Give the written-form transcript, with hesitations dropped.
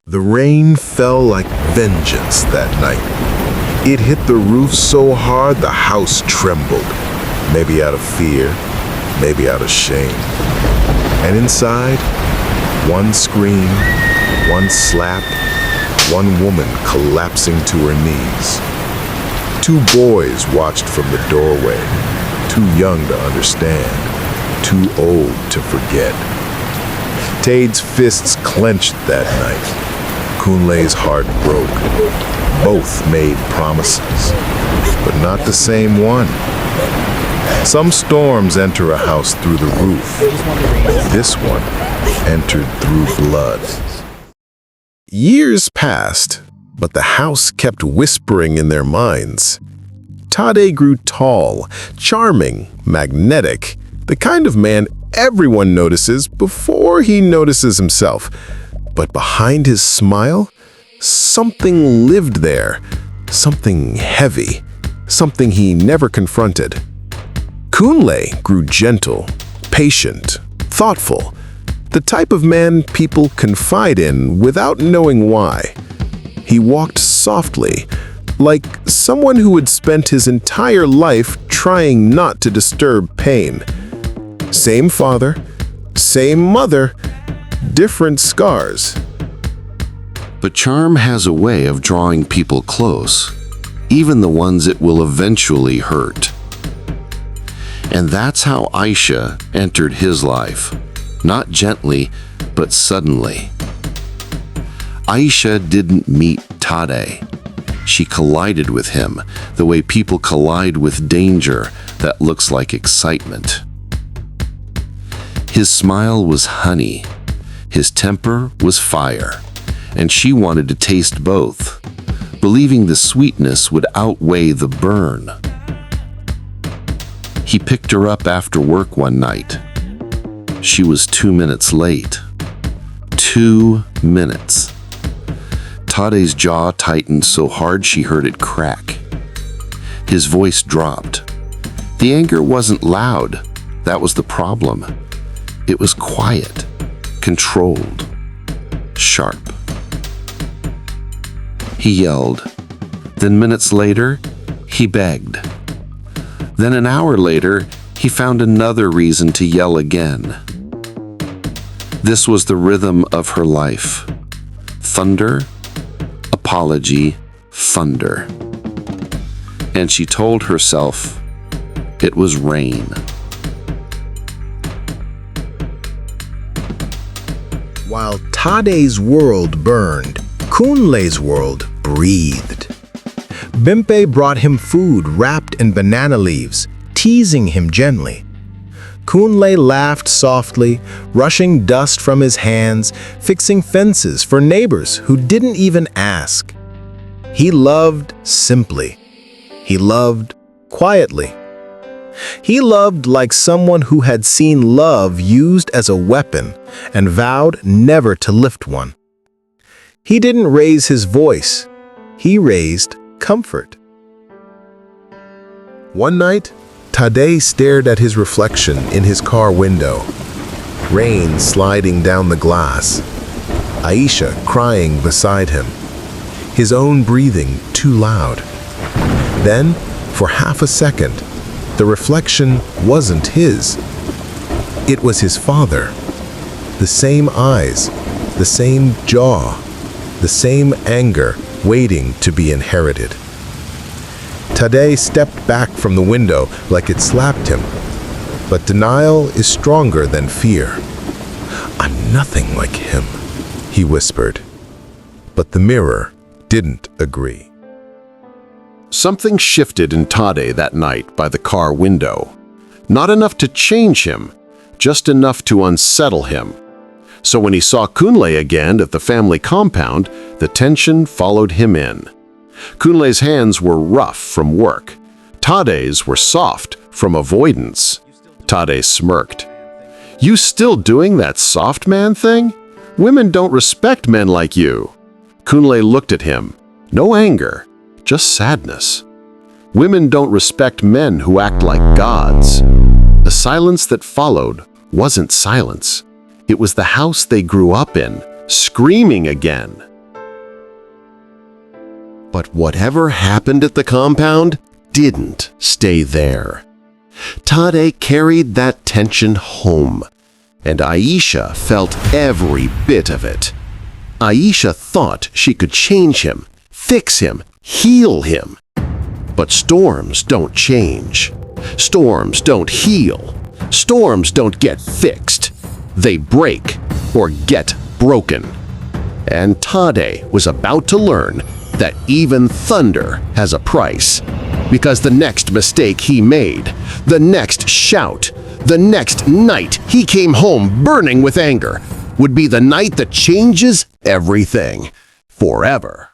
The rain fell like vengeance that night. It hit the roof so hard the house trembled, maybe out of fear, maybe out of shame. And inside, one scream, one slap, one woman collapsing to her knees. Two boys watched from the doorway, too young to understand, too old to forget. Tade's fists clenched that night. Kunle's heart broke. Both made promises, but not the same one. Some storms enter a house through the roof. This one entered through blood. Years passed, but the house kept whispering in their minds. Tade grew tall, charming, magnetic, the kind of man everyone notices before he notices himself. But behind his smile, something lived there, something heavy, something he never confronted. Kunle grew gentle, patient, thoughtful, the type of man people confide in without knowing why. He walked softly, like someone who had spent his entire life trying not to disturb pain. Same father, same mother, different scars. But charm has a way of drawing people close, even the ones it will eventually hurt. And that's how Aisha entered his life, not gently, but suddenly. Aisha didn't meet Tade. She collided with him, the way people collide with danger that looks like excitement. His smile was honey, his temper was fire, and she wanted to taste both, believing the sweetness would outweigh the burn. He picked her up after work one night. She was 2 minutes late. 2 minutes. Tade's jaw tightened so hard she heard it crack. His voice dropped. The anger wasn't loud. That was the problem. It was quiet, controlled, sharp. He yelled. Then minutes later, he begged. Then an hour later, he found another reason to yell again. This was the rhythm of her life. Thunder, apology, thunder. And she told herself it was rain. While Tade's world burned, Kunle's world breathed. Bimpe brought him food wrapped in banana leaves, teasing him gently. Kunle laughed softly, rushing dust from his hands, fixing fences for neighbors who didn't even ask. He loved simply. He loved quietly. He loved like someone who had seen love used as a weapon and vowed never to lift one. He didn't raise his voice. He raised comfort. One night, Tade stared at his reflection in his car window. Rain sliding down the glass. Aisha crying beside him. His own breathing too loud. Then, for half a second, the reflection wasn't his. It was his father. The same eyes, the same jaw, the same anger waiting to be inherited. Tade stepped back from the window like it slapped him. But denial is stronger than fear. I'm nothing like him, he whispered. But the mirror didn't agree. Something shifted in Tade that night by the car window. Not enough to change him, just enough to unsettle him. So when he saw Kunle again at the family compound, the tension followed him in. Kunle's hands were rough from work. Tade's were soft from avoidance. Tade smirked. You still doing that soft man thing? Women don't respect men like you. Kunle looked at him. No anger, just sadness. Women don't respect men who act like gods. The silence that followed wasn't silence. It was the house they grew up in, screaming again. But whatever happened at the compound didn't stay there. Tade carried that tension home, and Aisha felt every bit of it. Aisha thought she could change him, fix him, heal him. But storms don't change. Storms don't heal. Storms don't get fixed. They break or get broken. And Tade was about to learn that even thunder has a price. Because the next mistake he made, the next shout, the next night he came home burning with anger, would be the night that changes everything forever.